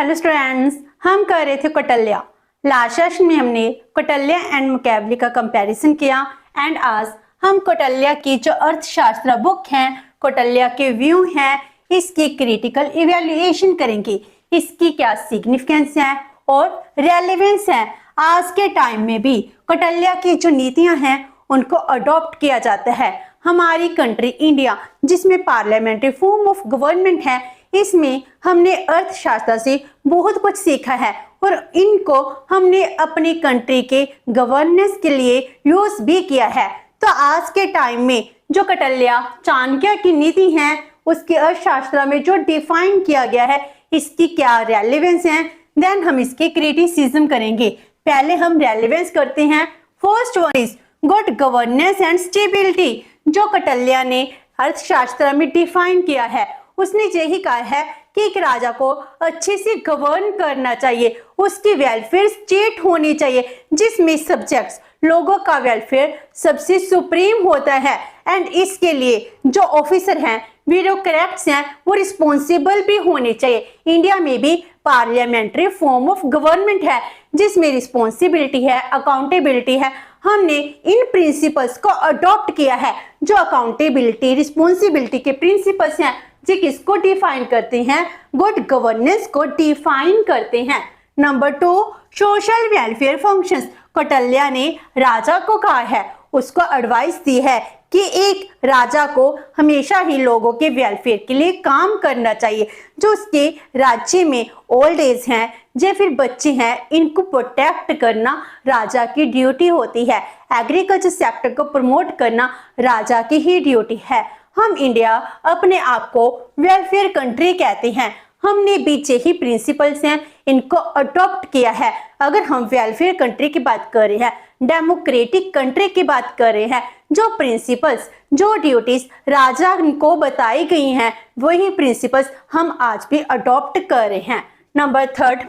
Hello students, हम कर रहे थे कौटिल्य। लास्ट सेशन में हमने कौटिल्य एंड मैकियावेली का कंपैरिजन किया एंड आज हम कौटिल्य की जो अर्थशास्त्र बुक है, कौटिल्य के व्यू हैं, इसकी क्रिटिकल इवैल्यूएशन करेंगे। इसकी क्या सिग्निफिकेंस है और रेलेवेंस है। आज के टाइम में भी कौटिल्य की जो नीतियां हैं उनको अडॉप्ट किया जाता है। हमारी कंट्री इंडिया, जिसमें पार्लियामेंट्री फॉर्म ऑफ गवर्नमेंट है, इसमें हमने अर्थशास्त्र से बहुत कुछ सीखा है और इनको हमने अपनी कंट्री के गवर्नेंस के लिए यूज भी किया है। तो आज के टाइम में जो कौटिल्य चाणक्य की नीति है उसके अर्थशास्त्र में जो डिफाइन किया गया है, इसकी क्या रेलेवेंस है, देन हम इसकी क्रिटिसिज्म करेंगे। पहले हम रेलेवेंस करते हैं। First one is good governance and stability. जो कौटिल्य ने अर्थशास्त्र में डिफाइन किया है, उसने यही कहा है कि एक राजा को अच्छे से गवर्न करना चाहिए, उसकी वेलफेयर स्टेट होनी चाहिए जिसमें सब्जेक्ट्स लोगों का वेलफेयर सबसे सुप्रीम होता है। एंड इसके लिए जो ऑफिसर हैं, ब्यूरोक्रेट्स हैं, वो रिस्पॉन्सिबल भी होने चाहिए। इंडिया में भी पार्लियामेंट्री फॉर्म ऑफ गवर्नमेंट है जिसमें रिस्पॉन्सिबिलिटी है, अकाउंटेबिलिटी है। हमने इन प्रिंसिपल्स को अडॉप्ट किया है। जो अकाउंटेबिलिटी, रिस्पॉन्सिबिलिटी के प्रिंसिपल्स हैं, जी किसको डिफाइन करते हैं? गुड गवर्नेंस को डिफाइन करते हैं। Number 2, social welfare functions. Kautilya ने राजा को कहा है, उसको एडवाइस दी है कि एक राजा को हमेशा ही लोगों के वेलफेयर के लिए काम करना चाहिए। जो उसके राज्य में ओल्ड एज हैं या फिर बच्चे हैं, इनको प्रोटेक्ट करना राजा की ड्यूटी होती है। एग्रीकल्चर सेक्टर को प्रमोट करना राजा की ही ड्यूटी है। हम इंडिया अपने आप को वेलफेयर कंट्री कहते हैं। हमने बीच ही प्रिंसिपल्स हैं, इनको अडॉप्ट किया है। अगर हम वेलफेयर कंट्री की बात कर रहे हैं, डेमोक्रेटिक कंट्री की बात कर रहे हैं, जो प्रिंसिपल्स, जो ड्यूटीज राजा को बताई गई हैं, वही प्रिंसिपल्स हम आज भी अडॉप्ट कर रहे हैं। Number 3,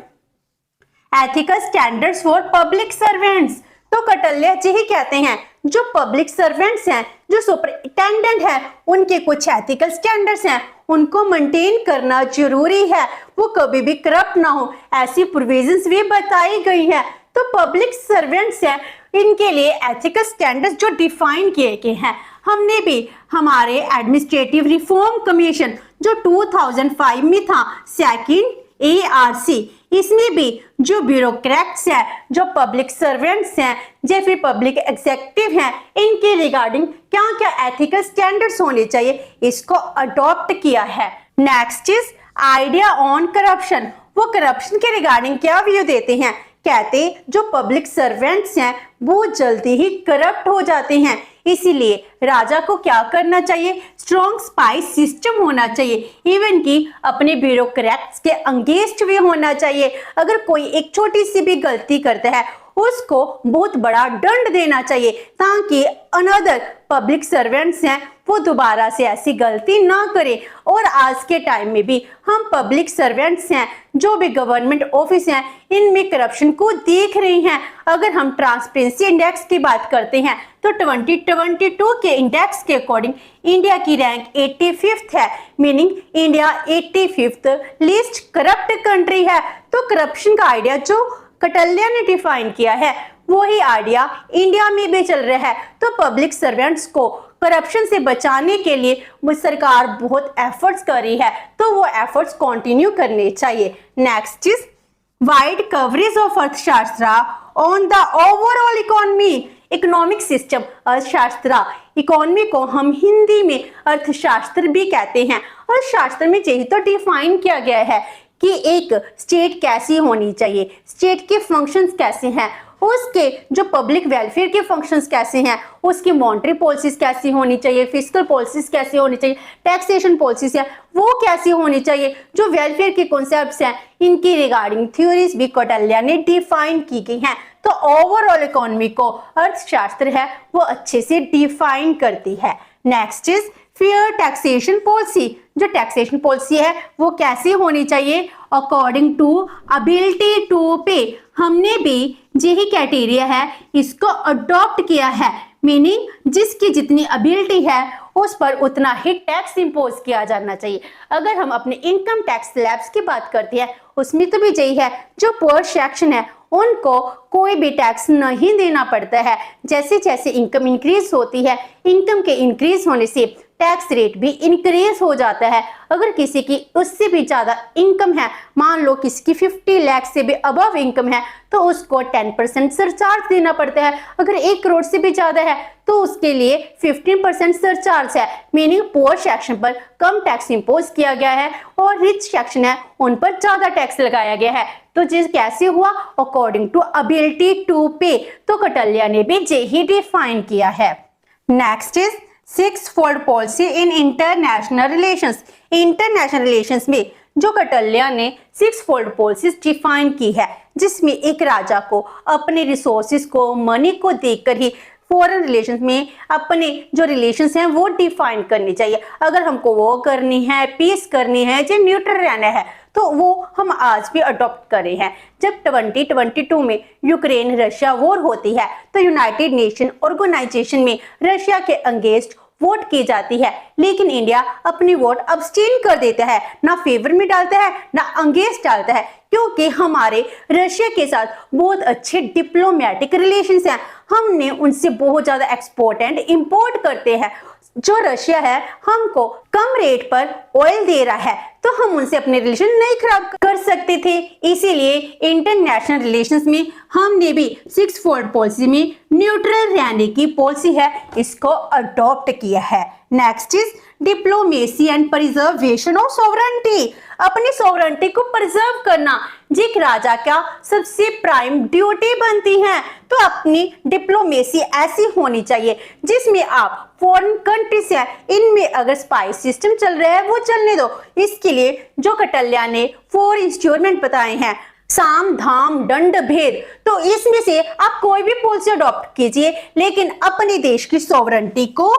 ethical standards for public servants. तो कौटिल्य यही कहते हैं, जो पब्लिक सर्वेंट्स हैं, जो सुपरिटेंडेंट हैं, उनके कुछ एथिकल स्टैंडर्ड्स हैं, उनको मेंटेन करना जरूरी है। वो कभी भी करप्ट ना हो, ऐसी प्रोविजंस भी बताई गई हैं। तो पब्लिक सर्वेंट्स हैं, इनके लिए एथिकल स्टैंडर्ड्स जो डिफाइन किए गए हैं। हमने भी हमारे एडमिनिस्ट्रेटिव रिफॉर्म कमीशन जो 2005 में था, सेकंड ARC, इसमें भी जो ब्यूरोक्रेट्स हैं, जो पब्लिक सर्वेंट्स हैं या फिर पब्लिक एग्जीक्यूटिव हैं, इनके रिगार्डिंग क्या क्या एथिकल स्टैंडर्ड्स होने चाहिए, इसको अडॉप्ट किया है। Next is idea on corruption. वो करप्शन के रिगार्डिंग क्या व्यू देते हैं? कहते जो पब्लिक सर्वेंट्स हैं वो जल्दी ही करप्ट हो जाते हैं, इसीलिए राजा को क्या करना चाहिए? स्ट्रॉन्ग स्पाई सिस्टम होना चाहिए। इवन कि अपने ब्यूरोक्रेट्स के अंगेंस्ट भी होना चाहिए। अगर कोई एक छोटी सी भी गलती करता है, उसको बहुत बड़ा दंड देना चाहिए ताकि अनदर पब्लिक सर्वेंट्स हैं वो दोबारा से ऐसी गलती ना करें। और आज के टाइम में भी हम पब्लिक सर्वेंट्स हैं, जो भी गवर्नमेंट ऑफिस हैं, इनमें करप्शन को देख रहे हैं। अगर हम ट्रांसपेरेंसी इंडेक्स की बात करते हैं तो 2022 के इंडेक्स के अकॉर्डिंग इंडिया की रैंक 85th है, meaning India 85th list corrupt country है। तो करप्शन का आइडिया जो कौटिल्य ने डिफाइन किया है, वही आइडिया इंडिया में भी चल रहा है। तो पब्लिक सर्वेंट्स को करप्शन से बचाने के लिए वो सरकार बहुत एफर्ट्स कर रही है, तो वो एफर्ट्स कंटिन्यू करने चाहिए। Next is wide coverage of अर्थशास्त्र on the overall economy. Economic system, अर्थशास्त्र, इकोनॉमी को हम हिंदी में अर्थशास्त्र भी कहते हैं। अर्थशास्त्र में यही तो डिफाइन किया गया है कि एक स्टेट कैसी होनी चाहिए, स्टेट के फंक्शंस कैसे हैं, उसके जो पब्लिक वेलफेयर के फंक्शंस कैसे हैं, उसकी मॉनेटरी पॉलिसीज कैसी होनी चाहिए, फिस्कल पॉलिसीज कैसी होनी चाहिए, टैक्सेशन पॉलिसीज है वो कैसी होनी चाहिए, जो वेलफेयर के कॉन्सेप्ट्स हैं, इनकी रिगार्डिंग थ्योरीज भी कौटिल्य ने डिफाइन की गई हैं। तो ओवरऑल इकोनॉमी को अर्थशास्त्र है वो अच्छे से डिफाइन करती है। Next is fair taxation policy. जो टैक्सेशन पॉलिसी है वो कैसी होनी चाहिए? अकॉर्डिंग टू एबिलिटी टू पे। हमने भी यही क्राइटेरिया है, इसको अडॉप्ट किया है, मीनिंग जिसकी जितनी एबिलिटी है उस पर उतना ही टैक्स इंपोज किया जाना चाहिए। अगर हम अपने इनकम टैक्स स्लैब्स की बात करते हैं, उसमें तो भी यही है, जो पुअर सेक्शन है उनको कोई भी टैक्स नहीं देना पड़ता है। जैसे जैसे इनकम इंक्रीज होती है, इनकम के इंक्रीज होने से टैक्स रेट भी इंक्रीज हो जाता है। अगर किसी की उससे भी ज्यादा इनकम है, मान लो किसी की 50 लाख से भी अबव इनकम है, तो उसको 10% सरचार्ज देना पड़ता है। अगर 1 करोड़ से भी ज्यादा है तो उसके लिए 15% सरचार्ज है। मीनिंग पुअर सेक्शन पर कम टैक्स इंपोज किया गया है और रिच सेक्शन है उन पर ज्यादा टैक्स लगाया गया है। तो जिस कैसे हुआ, अकॉर्डिंग टू एबिलिटी टू पे। तो कौटिल्य ने भी यही डिफाइन किया है। Next is 6-fold policy in international relations. International relations में जो कौटिल्य ने 6-fold पॉलिसीज डिफाइन की है, जिसमें एक राजा को अपने रिसोर्सेज को, मनी को देखकर ही फॉरेन रिलेशंस में अपने जो रिलेशंस हैं वो डिफाइन करनी चाहिए। अगर हमको वो करनी है, पीस करनी है, जो न्यूट्रल रहना है, तो वो हम आज भी अडॉप्ट करे हैं। जब 2022 में यूक्रेन रशिया वॉर होती है तो यूनाइटेड नेशन ऑर्गेनाइजेशन में रशिया के अगेंस्ट वोट की जाती है, लेकिन इंडिया अपनी वोट अब्सटेन कर देता है, ना फेवर में डालता है ना अगेंस्ट डालता है, क्योंकि हमारे रशिया के साथ बहुत अच्छे डिप्लोमेटिक रिलेशंस हैं। हमने उनसे बहुत ज्यादा एक्सपोर्ट एंड इंपोर्ट करते हैं। जो रशिया है हमको कम रेट पर ऑयल दे रहा है, तो हम उनसे अपने रिलेशन नहीं खराब कर सकते थे। इसीलिए इंटरनेशनल रिलेशंस में हमने भी 6-fold पॉलिसी में न्यूट्रल रहने की पॉलिसी है, इसको अडॉप्ट किया है। Next is diplomacy and preservation of sovereignty. अपनी सॉवरेनिटी को प्रिजर्व करना एक राजा का सबसे प्राइम ड्यूटी बनती है। तो अपनी डिप्लोमेसी ऐसी होनी चाहिए जिसमें आप फॉरेन कंट्रीज है, इनमें अगर स्पाई सिस्टम चल रहा है वो चलने दो। इसके लिए जो कौटिल्य ने 4 इंस्ट्रूमेंट बताए हैं, साम धाम दंड भेद, तो इसमें से आप कोई भी पॉलिसी अडॉप्ट कीजिए, लेकिन अपने देश की सॉवरेनिटी को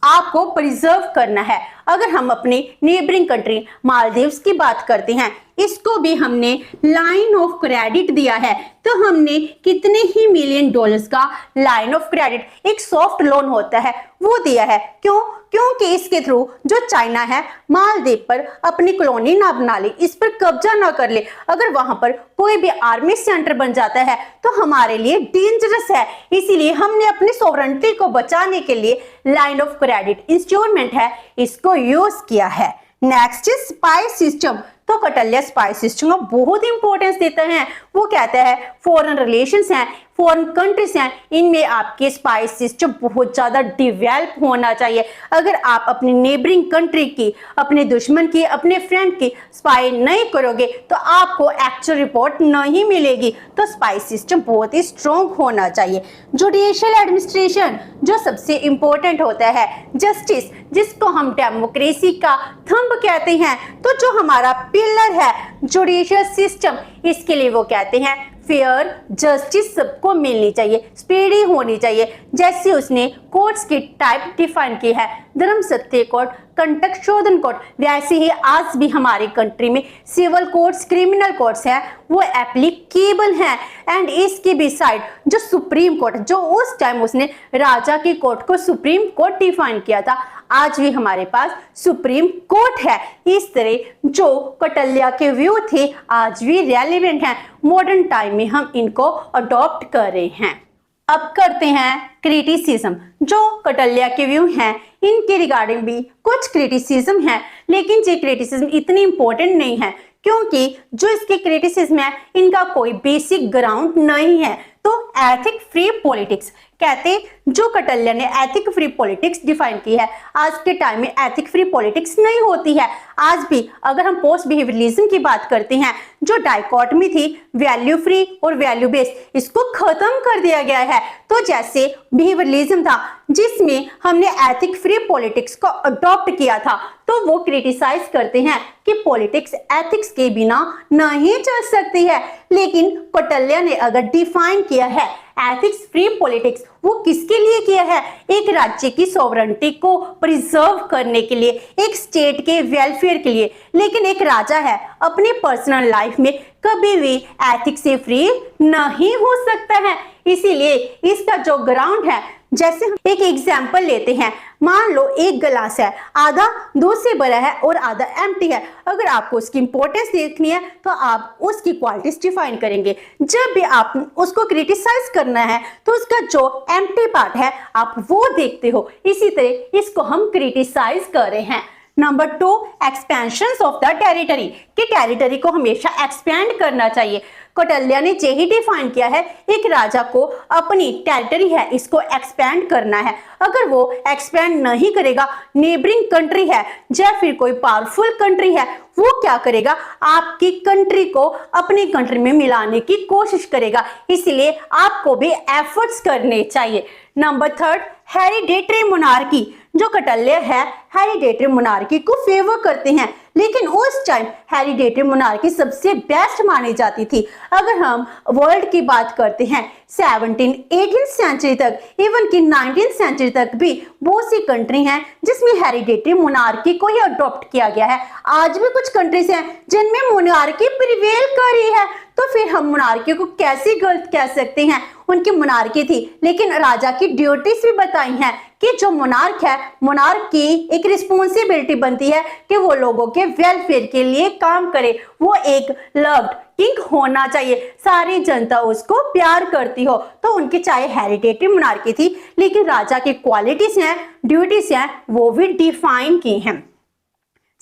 आपको प्रिजर्व करना है। अगर हम अपनी नेबरिंग कंट्री मालदीव्स की बात करते हैं, इसको भी हमने लाइन ऑफ क्रेडिट दिया है। तो हमने कितने ही $मिलियन का लाइन ऑफ क्रेडिट, एक सॉफ्ट लोन होता है, वो दिया है। क्यों? क्योंकि इसके थ्रू जो चाइना है मालदीव पर अपनी कॉलोनी ना बना ले, इस पर कब्जा ना कर ले। अगर वहां पर कोई भी आर्मी सेंटर बन जाता है तो हमारे लिए डेंजरस है। इसीलिए हमने अपनी सॉवरेनिटी को बचाने के लिए लाइन ऑफ क्रेडिट इंस्ट्रूमेंट है, इसको यूज किया है। Next is spy system. तो कौटिल्य स्पाई सिस्टम को बहुत इंपॉर्टेंस देता है। वो कहता है फॉरेन रिलेशंस हैं, फॉरेन कंट्रीज हैं, इनमें आपके स्पाई सिस्टम बहुत ज्यादा डेवलप होना चाहिए। अगर आप अपनी नेबरिंग कंट्री की, अपने दुश्मन की, अपने फ्रेंड की स्पाई नहीं करोगे तो आपको एक्चुअल रिपोर्ट नहीं मिलेगी। तो स्पाई सिस्टम बहुत ही स्ट्रॉन्ग होना चाहिए। जुडिशियल एडमिनिस्ट्रेशन जो सबसे इंपॉर्टेंट होता है, जस्टिस जिसको हम डेमोक्रेसी का थंब कहते हैं, तो जो हमारा पिलर है जुडिशियल सिस्टम, इसके लिए वो कहते हैं फेयर जस्टिस सबको मिलनी चाहिए, स्पीडी होनी चाहिए। जैसे उसने कोर्ट्स की टाइप डिफाइन की है, धर्म सत्य कोर्ट, कंटेक्स्ट शोधन कोर्ट, वैसे ही आज भी हमारी कंट्री में सिविल कोर्ट्स, क्रिमिनल कोर्ट्स हैं, वो एप्लीकेबल हैं। एंड इसके भी साइड जो सुप्रीम कोर्ट, जो उस टाइम उसने राजा की कोर्ट को सुप्रीम कोर्ट डिफाइन किया था, आज भी हमारे पास सुप्रीम कोर्ट है। इस तरह जो कौटिल्य के व्यू थे आज भी रेलेवेंट हैं, मॉडर्न टाइम में हम इनको अडॉप्ट कर रहे हैं। अब करते हैं क्रिटिसिज्म। जो कौटिल्य के व्यू हैं इनके रिगार्डिंग भी कुछ क्रिटिसिज्म है, लेकिन ये क्रिटिसिज्म इतनी इंपॉर्टेंट नहीं है क्योंकि जो इसके क्रिटिसिज्म है इनका कोई बेसिक ग्राउंड नहीं है। तो एथिक फ्री पॉलिटिक्स कहते, जो कौटिल्य ने एथिक फ्री पॉलिटिक्स डिफाइन की है, आज के टाइम में एथिक फ्री पॉलिटिक्स नहीं होती है। आज भी अगर हम पोस्ट बिहेवियरलिज्म की बात करते हैं, जो डाइकोटमी थी वैल्यू फ्री और वैल्यू बेस्ड, इसको खत्म कर दिया गया है। तो जैसे बिहेवियरलिज्म था जिसमें हमने एथिक फ्री पॉलिटिक्स को अडॉप्ट किया था, तो वो क्रिटिसाइज करते हैं कि पॉलिटिक्स एथिक्स के बिना नहीं चल सकती है। लेकिन कौटिल्य ने अगर डिफाइन किया है एथिक्स फ्री पॉलिटिक्स, वो किसके लिए किया है? एक राज्य की सॉवरेनिटी को प्रिजर्व करने के लिए, एक स्टेट के वेलफेयर के लिए। लेकिन एक राजा है अपनी पर्सनल लाइफ में कभी भी एथिक्स से फ्री नहीं हो सकता है। इसीलिए इसका जो ग्राउंड है, जैसे हम एक एग्जाम्पल लेते हैं, मान लो एक गिलास है, आधा दूध से भरा है और आधा एम्प्टी है। अगर आपको उसकी इंपॉर्टेंस देखनी है तो आप उसकी क्वालिटीज डिफाइन करेंगे। जब भी आप उसको क्रिटिसाइज करना है तो उसका जो एम्प्टी पार्ट है आप वो देखते हो। इसी तरह इसको हम क्रिटिसाइज कर रहे हैं। Number 2, expansion of the territory, कि टेरिटरी को हमेशा एक्सपेंड करना चाहिए। कौटिल्य ने यही डिफाइन किया है, एक राजा को अपनी टेरिटरी है इसको एक्सपेंड करना है। अगर वो एक्सपेंड नहीं करेगा, नेबरिंग कंट्री है या फिर कोई पावरफुल कंट्री है, वो क्या करेगा, आपकी कंट्री को अपनी कंट्री में मिलाने की कोशिश करेगा। इसलिए आपको भी एफर्ट्स करने चाहिए। नंबर 3, हेरिडेटरी मोनार्की, जो कौटिल्य है हेरिडेटरी मोनार्की को फेवर करते हैं, लेकिन उस टाइम हेरिडेटरी मोनार्की सबसे बेस्ट मानी जाती थी। अगर हम वर्ल्ड की बात करते हैं 17-18 सेंचुरी तक, इवन की 19th सेंचुरी तक भी बहुत सी कंट्री हैं जिसमें हेरिडेटरी मोनार्की को ही अडॉप्ट किया गया है। आज भी कुछ कंट्रीज हैं जिनमें मोनार्की प्रिवेल कर रही है, तो फिर हम मोनार्की को कैसे गलत कह सकते हैं। उनकी मोनार्की थी, लेकिन राजा की ड्यूटीज भी बताई हैं कि जो मोनार्क है, मोनार्क की एक रिस्पॉन्सिबिलिटी बनती है कि वो लोगों के वेलफेयर के लिए काम करे। वो एक लव्ड किंग होना चाहिए, सारी जनता उसको प्यार करती हो। तो उनकी चाहे हेरिडेटरी मोनार्की थी, लेकिन राजा की क्वालिटीज हैं, ड्यूटीज हैं, वो भी डिफाइन की हैं।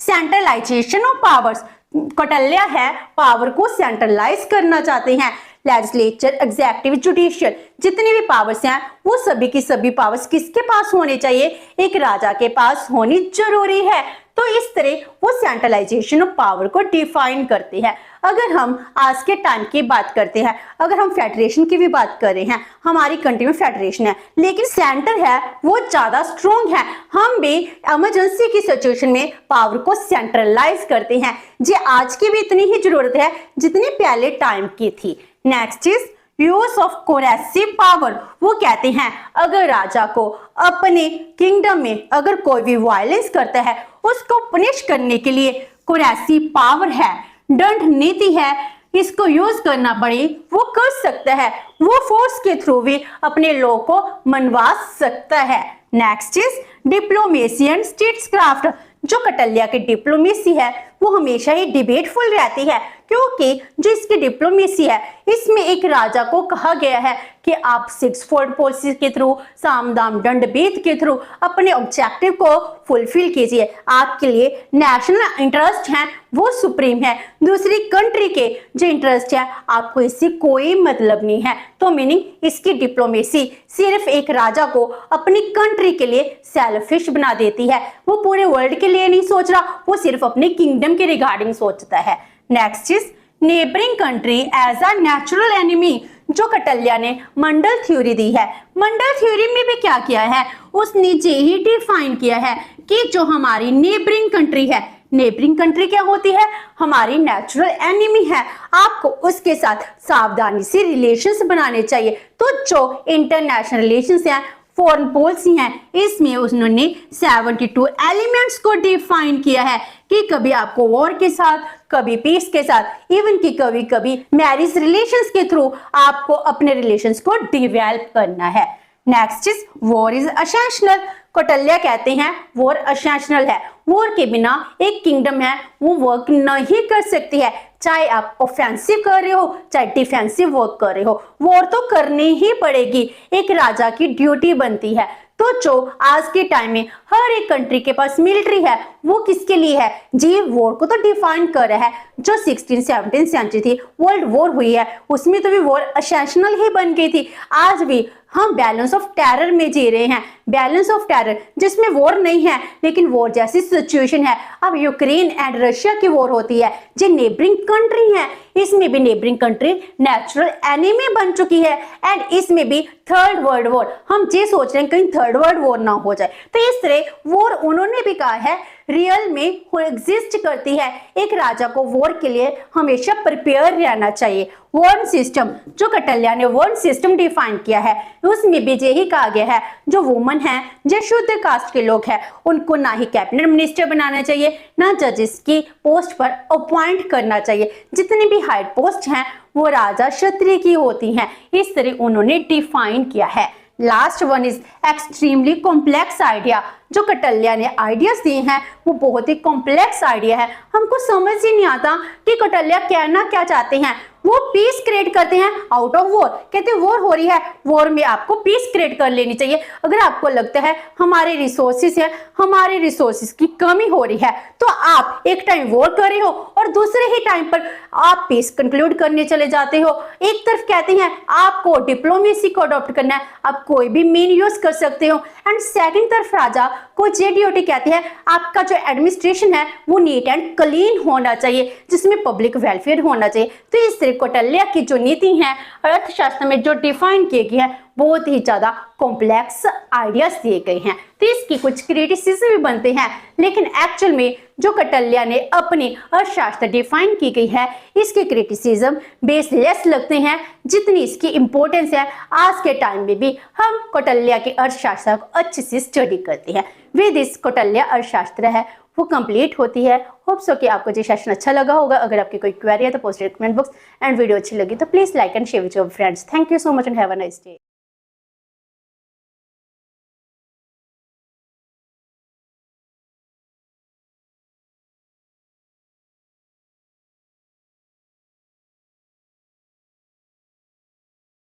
सेंट्रलाइजेशन ऑफ पावर्स, कौटिल्य है पावर को सेंट्रलाइज करना चाहते हैं। लेजिस्लेचर, एग्जीक्यूटिव, जुडिशियल, जितनी भी पावर्स हैं वो सभी की सभी पावर्स किसके पास होने चाहिए, एक राजा के पास होनी जरूरी है। तो इस तरह वो सेंट्रलाइजेशन ऑफ पावर को डिफाइन करते हैं। अगर हम आज के टाइम की बात करते हैं, अगर हम फेडरेशन की भी बात कर रहे हैं, हमारी कंट्री में फेडरेशन है लेकिन सेंटर है वो ज्यादा स्ट्रॉन्ग है। हम भी इमरजेंसी की सिचुएशन में पावर को सेंट्रलाइज करते हैं। जी आज की भी इतनी ही जरूरत है जितनी पहले टाइम की थी। Next is use of coercive power, वो कहते हैं अगर राजा को अपने किंगडम में अगर कोई भी वायलेंस करता है उसको पनिश करने के लिए कोरेसिव पावर है, दंड नीति है, इसको यूज करना पड़े वो कर सकता है। वो फोर्स के थ्रू भी अपने लोग को मनवा सकता है। नेक्स्ट इज डिप्लोमेसी एंड स्टेट्सक्राफ्ट, जो कौटिल्य की डिप्लोमेसी है वो हमेशा ही डिबेटफुल रहती है, क्योंकि जो इसकी डिप्लोमेसी है इसमें एक राजा को कहा गया है कि आप 6 फोर्ड पॉलिसी के थ्रू, साम दाम दंड भेद के थ्रू अपने ऑब्जेक्टिव को फुलफिल कीजिए। आपके लिए नेशनल इंटरेस्ट है वो सुप्रीम है, दूसरी कंट्री के जो इंटरेस्ट है आपको इससे कोई मतलब नहीं है। तो मीनिंग इसकी डिप्लोमेसी सिर्फ एक राजा को अपनी कंट्री के लिए सेल्फिश बना देती है। वो पूरे वर्ल्ड के लिए नहीं सोच रहा, वो सिर्फ अपने किंगडम के रिगार्डिंग सोचता है। Next is neighbouring country as a natural enemy, जो कौटिल्य ने मंडल थ्योरी दी है। मंडल थ्योरी में भी क्या किया है, उसने यही डिफाइन किया है कि जो हमारी नेबरिंग कंट्री है, नेबरिंग कंट्री क्या होती है, हमारी नेचुरल एनिमी है, आपको उसके साथ सावधानी से रिलेशंस बनाने चाहिए। तो जो इंटरनेशनल रिलेशंस हैं, फॉरेन पॉलिसी हैं, इसमें उन्होंने 72 एलिमेंट्स को डिफाइन किया है कि कभी आपको वॉर के साथ, कभी पीस के साथ, इवन कि कभी कभी मैरिज रिलेशंस के थ्रू आपको अपने रिलेशंस को डेवलप करना है। Next is war is essential, Kautilya कहते हैं वॉर एसेंशियल है। वॉर के बिना एक किंगडम है वो वर्क नहीं कर सकती है, चाहे आप ऑफेंसिव कर रहे हो चाहे डिफेंसिव वर्क कर रहे हो, वॉर तो करनी ही पड़ेगी, एक राजा की ड्यूटी बनती है। तो जो आज के टाइम में हर एक कंट्री के पास मिलिट्री है वो किसके लिए है जी, वॉर को तो डिफाइन कर रहा है। जो 16-17 सेंचुरी थी वर्ल्ड वॉर हुई है उसमें तो भी वॉर एसेंशियल ही बन गई थी। आज भी हम बैलेंस ऑफ टेरर में जी रहे हैं, बैलेंस ऑफ टेरर जिसमें वॉर नहीं है लेकिन वॉर जैसी सिचुएशन है। अब यूक्रेन एंड रशिया की वॉर होती है, जो नेबरिंग कंट्री है, इसमें भी नेबरिंग कंट्री नेचुरल एनिमी बन चुकी है। एंड इसमें भी थर्ड वर्ल्ड वॉर, हम ये सोच रहे हैं कहीं थर्ड वर्ल्ड वॉर ना हो जाए। तो इस तरह वॉर उन्होंने भी कहा है रियल में एग्जिस्ट करती है। एक राजा को वॉर के लिए हमेशा प्रिपेयर रहना चाहिए। वॉर सिस्टम, जो कौटिल्य ने वॉर सिस्टम डिफाइन किया है उसमें भी यही कहा गया है जो वुमन है, जो शुद्ध कास्ट के लोग हैं, उनको ना ही कैबिनेट मिनिस्टर बनाना चाहिए ना जजेस की पोस्ट पर अपॉइंट करना चाहिए। जितनी भी हाई पोस्ट हैं वो राजा क्षत्रिय की होती हैं। इस तरह उन्होंने डिफाइन किया है। Last one is extremely complex idea, जो कौटिल्य ने आइडियाज दिए हैं वो बहुत ही कॉम्प्लेक्स आइडिया है। हमको समझ ही नहीं आता कि कौटिल्य कहना क्या चाहते हैं। वो पीस क्रिएट करते हैं आउट ऑफ वॉर। कहते हैं वॉर हो रही है, वॉर में आपको पीस क्रिएट कर लेनी चाहिए। अगर आपको लगता है हमारे रिसोर्सेज है, हमारे रिसोर्सेज की कमी हो रही है, तो आप एक टाइम वॉर कर रहे हो और दूसरे ही टाइम पर आप पीस कंक्लूड करने चले जाते हो। एक तरफ कहते हैं आपको डिप्लोमेसी को अडॉप्ट करना है, आप कोई भी मीन यूज कर सकते हो, एंड सेकंड तरफ राजा को जेडीओटी कहते हैं आपका जो एडमिनिस्ट्रेशन है वो नीट एंड क्लीन होना चाहिए, जिसमें पब्लिक वेलफेयर होना चाहिए। तो इस कौटिल्य की जो नीति है अर्थशास्त्र में जो डिफाइन किए गए हैं बहुत ही ज्यादा कॉम्प्लेक्स आइडियाज दिए गए हैं। तो इसकी कुछ क्रिटिसिज्म भी बनते हैं, लेकिन एक्चुअल में जो कौटिल्य ने अपनी अर्थशास्त्र डिफाइन की गई है इसके क्रिटिसिज्म बेसलेस लगते हैं जितनी इसकी इंपॉर्टेंस है। आज के टाइम में भी हम कौटिल्य के अर्थशास्त्र को अच्छे से स्टडी करते हैं। विद इस कौटिल्य अर्थशास्त्र है वो कंप्लीट होती है। होप सो कि आपको ये सेशन अच्छा लगा होगा। अगर आपकी कोई क्वेरी है तो post comment box, and video अच्छी लगी तो please like and share with your friends. Thank you so much and have a nice day.